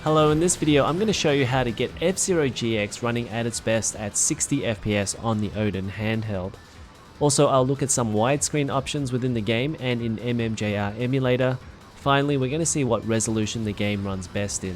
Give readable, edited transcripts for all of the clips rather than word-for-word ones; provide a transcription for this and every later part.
Hello, in this video I'm going to show you how to get F-Zero GX running at its best at 60 FPS on the Odin Handheld. Also, I'll look at some widescreen options within the game and in MMJR emulator. Finally, we're going to see what resolution the game runs best in.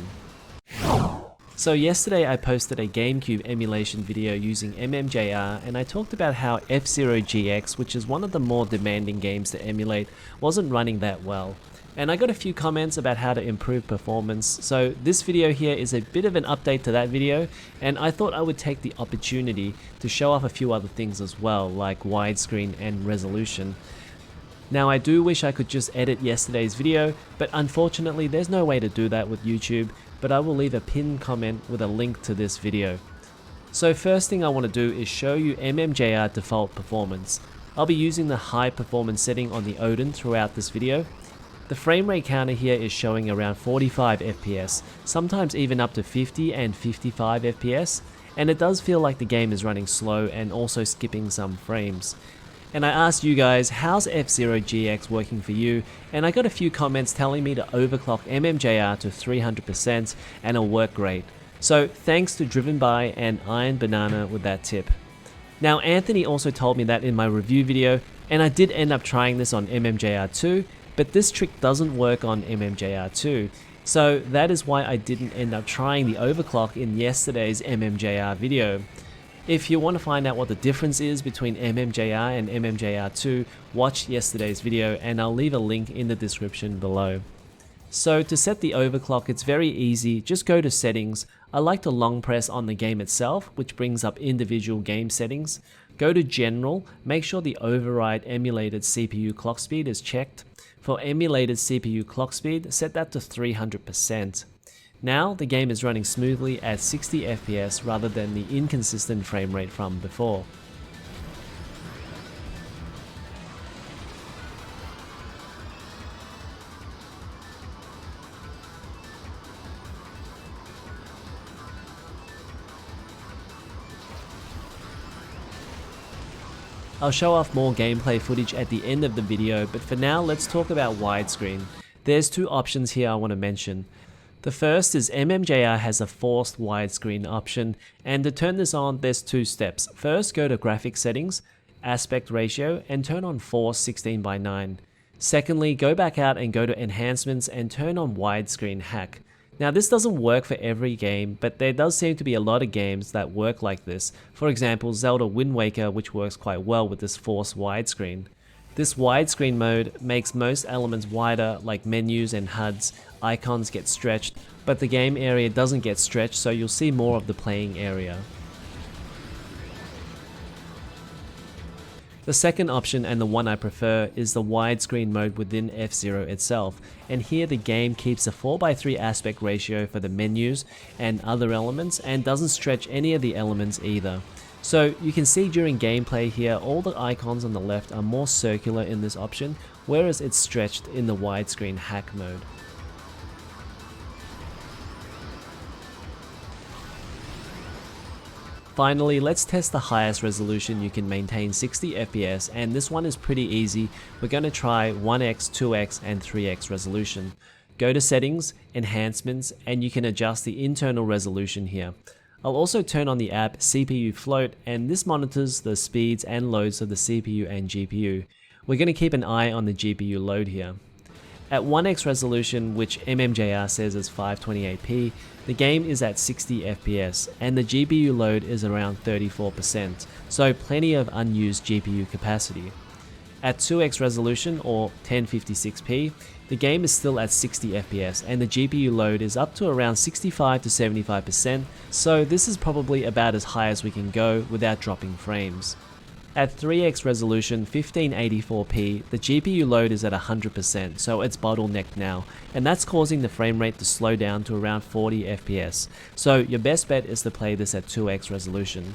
So yesterday I posted a Gamecube emulation video using MMJR, and I talked about how F-Zero GX, which is one of the more demanding games to emulate, wasn't running that well. And I got a few comments about how to improve performance, so this video here is a bit of an update to that video, and I thought I would take the opportunity to show off a few other things as well, like widescreen and resolution. Now, I do wish I could just edit yesterday's video, but unfortunately there's no way to do that with YouTube, but I will leave a pinned comment with a link to this video. So first thing I want to do is show you MMJR default performance. I'll be using the high performance setting on the Odin throughout this video. The frame rate counter here is showing around 45 FPS, sometimes even up to 50 and 55 FPS, and it does feel like the game is running slow and also skipping some frames. And I asked you guys, how's F-Zero GX working for you? And I got a few comments telling me to overclock MMJR to 300% and it'll work great. So thanks to Driven By and Iron Banana with that tip. Now, Anthony also told me that in my review video, and I did end up trying this on MMJR 2, but this trick doesn't work on MMJR 2. So that is why I didn't end up trying the overclock in yesterday's MMJR video. If you want to find out what the difference is between MMJR and MMJR2, watch yesterday's video and I'll leave a link in the description below. So to set the overclock, it's very easy. Just go to settings. I like to long press on the game itself, which brings up individual game settings. Go to general, make sure the override emulated CPU clock speed is checked. For emulated CPU clock speed, set that to 300%. Now the game is running smoothly at 60 FPS rather than the inconsistent frame rate from before. I'll show off more gameplay footage at the end of the video, but for now let's talk about widescreen. There's two options here I want to mention. The first is MMJR has a forced widescreen option, and to turn this on there's two steps. First, go to graphics settings, aspect ratio, and turn on force 16:9. Secondly, go back out and go to enhancements and turn on widescreen hack. Now this doesn't work for every game, but there does seem to be a lot of games that work like this. For example, Zelda Wind Waker, which works quite well with this forced widescreen. This widescreen mode makes most elements wider, like menus and HUDs. Icons get stretched, but the game area doesn't get stretched, so you'll see more of the playing area. The second option, and the one I prefer, is the widescreen mode within F-Zero itself, and here the game keeps a 4:3 aspect ratio for the menus and other elements and doesn't stretch any of the elements either. So you can see during gameplay here, all the icons on the left are more circular in this option, whereas it's stretched in the widescreen hack mode. Finally, let's test the highest resolution you can maintain 60 FPS, and this one is pretty easy. We're going to try 1x, 2x, and 3x resolution. Go to settings, enhancements, and you can adjust the internal resolution here. I'll also turn on the app CPU Float, and this monitors the speeds and loads of the CPU and GPU. We're going to keep an eye on the GPU load here. At 1x resolution, which MMJR says is 528p, the game is at 60 FPS and the GPU load is around 34%, so plenty of unused GPU capacity. At 2x resolution, or 1056p, the game is still at 60 FPS and the GPU load is up to around 65 to 75%, so this is probably about as high as we can go without dropping frames. At 3x resolution, 1584p, the GPU load is at 100%, so it's bottlenecked now, and that's causing the frame rate to slow down to around 40 FPS, so your best bet is to play this at 2x resolution.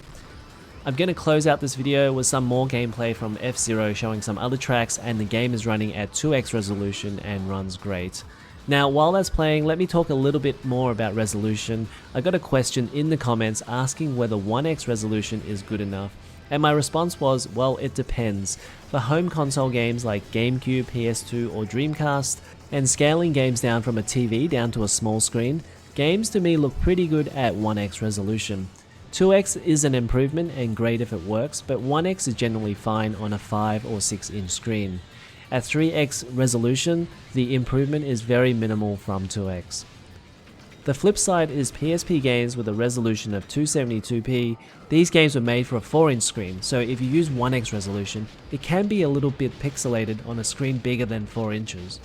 I'm going to close out this video with some more gameplay from F-Zero showing some other tracks, and the game is running at 2x resolution and runs great. Now while that's playing, let me talk a little bit more about resolution. I got a question in the comments asking whether 1x resolution is good enough. And my response was, well, it depends. For home console games like Gamecube, PS2 or Dreamcast, and scaling games down from a TV down to a small screen, Games to me look pretty good at 1x resolution. 2x is an improvement and great if it works, but 1x is generally fine on a 5 or 6 inch screen. At 3x resolution, the improvement is very minimal from 2x. The flip side is PSP games with a resolution of 272p. These games were made for a 4-inch screen, so if you use 1x resolution, it can be a little bit pixelated on a screen bigger than 4 inches.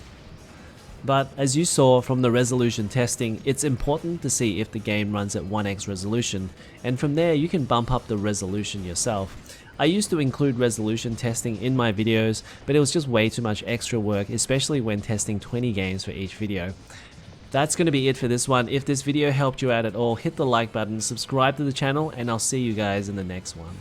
But as you saw from the resolution testing, it's important to see if the game runs at 1x resolution, and from there you can bump up the resolution yourself. I used to include resolution testing in my videos, but it was just way too much extra work, especially when testing 20 games for each video. That's going to be it for this one. If this video helped you out at all, hit the like button, subscribe to the channel, and I'll see you guys in the next one.